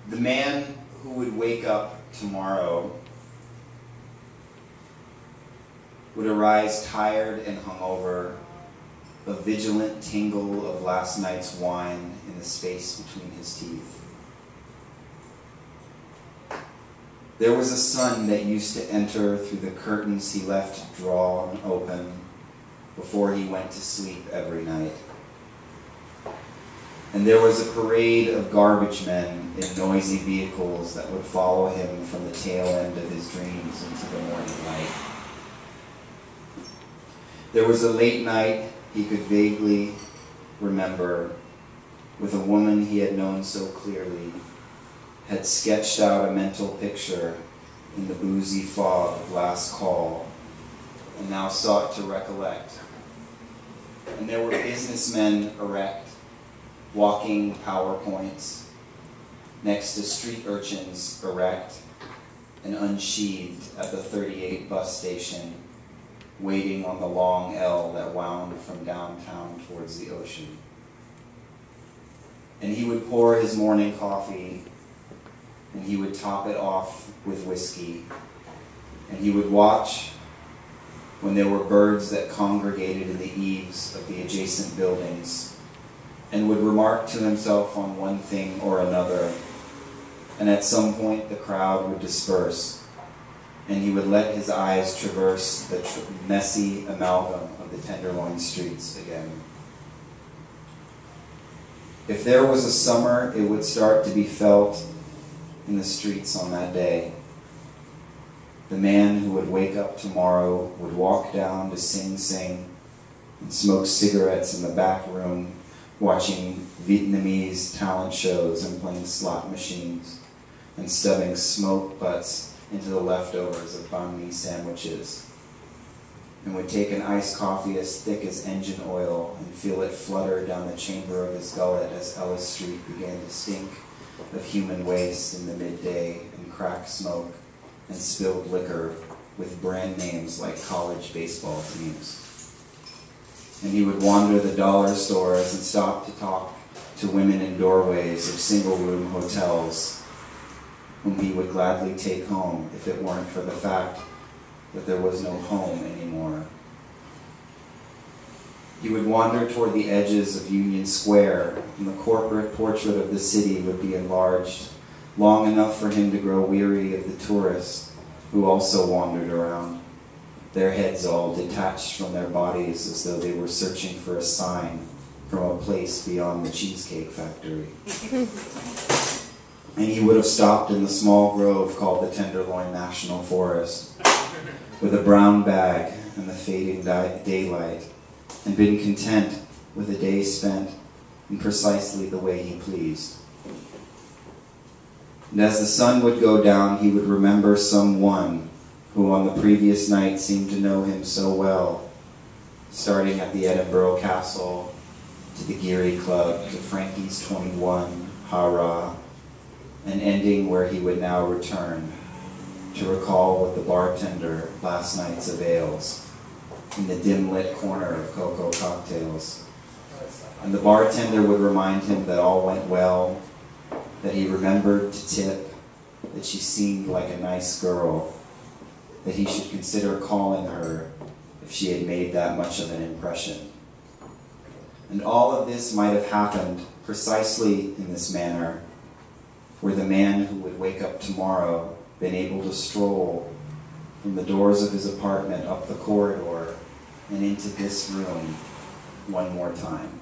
The man who would wake up tomorrow would arise tired and hungover, a vigilant tingle of last night's wine in the space between his teeth. There was a sun that used to enter through the curtains he left drawn open before he went to sleep every night. And there was a parade of garbage men in noisy vehicles that would follow him from the tail end of his dreams into the morning light. There was a late night he could vaguely remember with a woman he had known so clearly, had sketched out a mental picture in the boozy fog of last call, and now sought to recollect. And there were businessmen erect, walking PowerPoints, next to street urchins erect and unsheathed at the 38 bus station, waiting on the long L that wound from downtown towards the ocean. And he would pour his morning coffee, and he would top it off with whiskey, and he would watch when there were birds that congregated in the eaves of the adjacent buildings, and would remark to himself on one thing or another, and at some point the crowd would disperse, and he would let his eyes traverse the messy amalgam of the Tenderloin streets again. If there was a summer, it would start to be felt in the streets on that day. The man who would wake up tomorrow would walk down to Sing Sing and smoke cigarettes in the back room, watching Vietnamese talent shows and playing slot machines and stuffing smoke butts into the leftovers of banh mi sandwiches, and would take an iced coffee as thick as engine oil and feel it flutter down the chamber of his gullet as Ellis Street began to stink of human waste in the midday and crack smoke and spilled liquor with brand names like college baseball teams. And he would wander the dollar stores and stop to talk to women in doorways of single-room hotels whom he would gladly take home if it weren't for the fact that there was no home anymore. He would wander toward the edges of Union Square, and the corporate portrait of the city would be enlarged long enough for him to grow weary of the tourists who also wandered around, their heads all detached from their bodies as though they were searching for a sign from a place beyond the Cheesecake Factory. And he would have stopped in the small grove called the Tenderloin National Forest with a brown bag and the fading daylight, and been content with a day spent in precisely the way he pleased. And as the sun would go down, he would remember someone who on the previous night seemed to know him so well, starting at the Edinburgh Castle, to the Geary Club, to Frankie's 21, Ha-Ra, and ending where he would now return, to recall with the bartender last night's avails, in the dim-lit corner of cocoa cocktails. And the bartender would remind him that all went well, that he remembered to tip, that she seemed like a nice girl, that he should consider calling her if she had made that much of an impression. And all of this might have happened precisely in this manner, were the man who would wake up tomorrow been able to stroll from the doors of his apartment up the corridor and into this room one more time.